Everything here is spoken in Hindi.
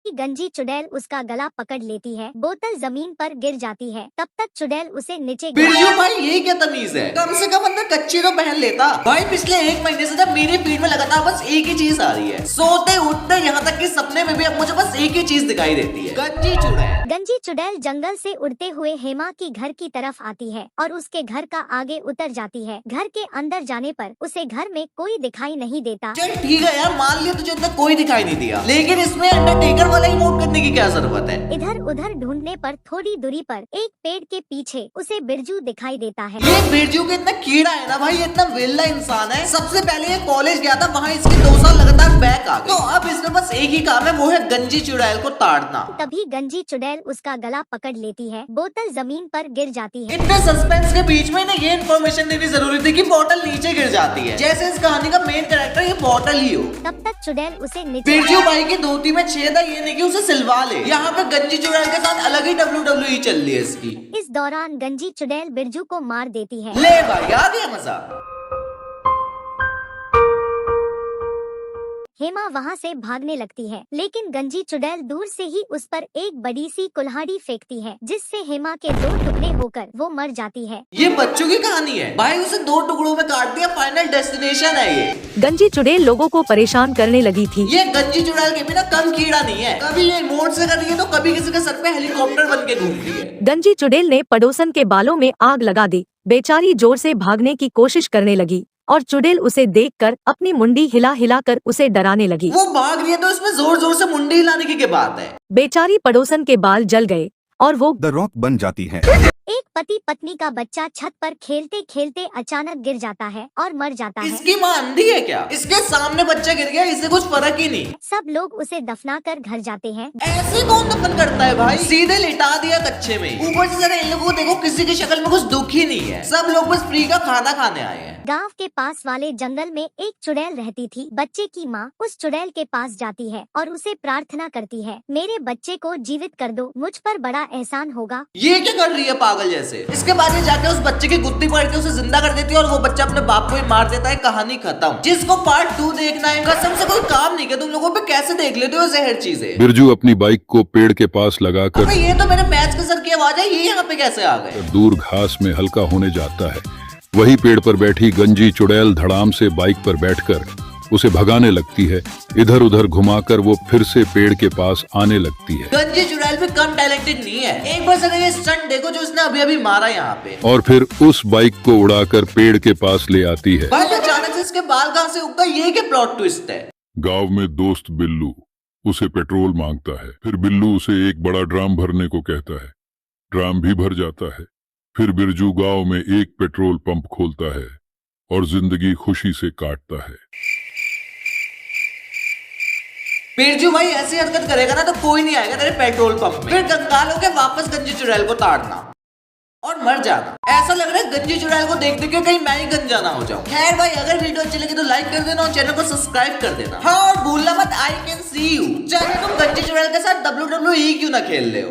गंजी चुड़ैल उसका गला पकड़ लेती है। बोतल जमीन पर गिर जाती है। तब तक चुड़ैल उसे नीचे बिरजू भाई ये क्या तमीज है, कम से कम अंदर कच्ची तो पहन लेता। भाई पिछले 1 महीने से जब मेरे फीड में लगातार बस एक ही चीज आ रही है, सोते उठते यहाँ तक कि सपने में भी अब मुझे बस एक ही चीज दिखाई देती है, गंजी चुड़ैल। गंजी चुड़ैल जंगल से उड़ते हुए हेमा की घर की तरफ आती है और उसके घर का आगे उतर जाती है। घर के अंदर जाने पर उसे घर में कोई दिखाई नहीं देता। चल ठीक है यार, मान लिया तुझे अंदर कोई दिखाई नहीं दिया, लेकिन इसमें अंडरटेकर वाला ही मोड करने की क्या जरूरत है। इधर उधर ढूंढने पर थोड़ी दूरी पर एक पेड़ के पीछे उसे बिरजू दिखाई देता है। ये बिरजू के इतना कीड़ा है ना भाई, इतना वेल्ला इंसान है। सबसे पहले ये कॉलेज गया था, वहाँ इसके 2 साल लगातार बैक आ गए, तो अब इसमें बस एक ही काम है, वो है गंजी चुड़ैल को ताड़ना। तभी गंजी चुड़ैल उसका गला पकड़ लेती है। बोतल जमीन पर गिर जाती है। इतने सस्पेंस के बीच में ना ये इन्फॉर्मेशन देनी जरूरी थी कि बोतल नीचे गिर जाती है, जैसे इस कहानी का मेन कैरेक्टर ये बोतल ही हो। तब तक चुड़ैल उसे नीचे। बिरजू भाई की धोती में छेद है, ये नहीं कि उसे सिलवा ले। यहाँ पे गंजी चुड़ैल के साथ अलग ही WWE चल रही है इसकी। इस दौरान गंजी चुड़ैल बिरजू को मार देती है। ले भाई आ गया मजा। हेमा वहाँ से भागने लगती है, लेकिन गंजी चुड़ैल दूर से ही उस पर एक बड़ी सी कुल्हाड़ी फेंकती है, जिससे हेमा के 2 टुकड़े होकर वो मर जाती है। ये बच्चों की कहानी है भाई, उसे 2 टुकड़ों में काट दिया, फाइनल डेस्टिनेशन है ये। गंजी चुड़ैल लोगों को परेशान करने लगी थी। ये गंजी चुड़ैल के बिना कम कीड़ा नहीं है, कभी ये मोड़ से कर रही है तो कभी किसी के सर पे हेलीकॉप्टर बन के घूमती है। गंजी चुड़ैल ने पड़ोसन के बालों में आग लगा दी। बेचारी जोर से भागने की कोशिश करने लगी और चुड़ैल उसे देखकर अपनी मुंडी हिला हिला कर उसे डराने लगी। वो भाग रही है तो इसमें जोर जोर से मुंडी हिलाने की क्या बात है। बेचारी पड़ोसन के बाल जल गए और वो द रॉक बन जाती है। एक पति पत्नी का बच्चा छत पर खेलते खेलते अचानक गिर जाता है और मर जाता है। इसकी माँ अंधी है क्या, इसके सामने बच्चा गिर गया, इससे कुछ फर्क ही नहीं। सब लोग उसे दफनाकर घर जाते हैं। ऐसे कौन दफन करता है भाई, सीधे लिटा दिया कच्चे में। ऊपर से जरा इन लोगों को देखो, किसी की शक्ल में कुछ दुख ही नहीं है, सब लोग बस फ्री का खाना खाने आए हैं। गांव के पास वाले जंगल में एक चुड़ैल रहती थी। बच्चे की माँ उस चुड़ैल के पास जाती है और उसे प्रार्थना करती है, मेरे बच्चे को जीवित कर दो, मुझ पर बड़ा एहसान होगा। ये क्या कर रही है पागल जैसे। इसके बाद ये जाके उस बच्चे की गुत्ती पकड़ के उसे जिंदा कर देती है और वो बच्चा अपने बाप को ही मार देता है। कहानी खत्म। जिसको पार्ट 2 देखना है, कसम से कोई काम नहीं किया तुम लोगों पे, कैसे देख लेते हो जहर चीजें। बिरजू अपनी बाइक को पेड़ के पास लगाकर, अबे ये तो मेरे मैच के सर की आवाज है, ये यहाँ पे कैसे आ गए। दूर घास में हल्का होने जाता है। वही पेड़ पर बैठी गंजी चुड़ैल धड़ाम से बाइक पर बैठकर उसे भगाने लगती है। इधर उधर घुमाकर वो फिर से पेड़ के पास आने लगती है। गंजी चुड़ैल भी कम टैलेंटेड नहीं है, एक बार अगर ये स्टंट देखो जो उसने अभी अभी मारा यहाँ पे। और फिर उस बाइक को उड़ाकर पेड़ के पास ले आती है। भाई अचानक से इसके बाल कहाँ से उगता, ये क्या प्लॉट ट्विस्ट है। गांव में दोस्त बिल्लू उसे पेट्रोल मांगता है। फिर बिल्लू उसे एक बड़ा ड्राम भरने को कहता है। ड्राम भी भर जाता है। फिर बिरजू गांव में एक पेट्रोल पंप खोलता है और जिंदगी खुशी से काटता है। बिरजू भाई ऐसी हरकत करेगा ना तो कोई नहीं आएगा तेरे पेट्रोल पंप में। फिर कंगाल होके वापस गंजी चुड़ैल को ताड़ना और मर जाना। ऐसा लग रहा है गंजी चुड़ैल को देख के कहीं मैं ही गंजा ना हो जाऊं। खैर भाई, अगर वीडियो अच्छी लगी तो लाइक कर देना और चैनल को सब्सक्राइब कर देना। हाँ और भूलना मत, आई कैन सी यू, चाहे तुम गंजी चुड़ैल के साथ WWE क्यों ना खेल ले हो।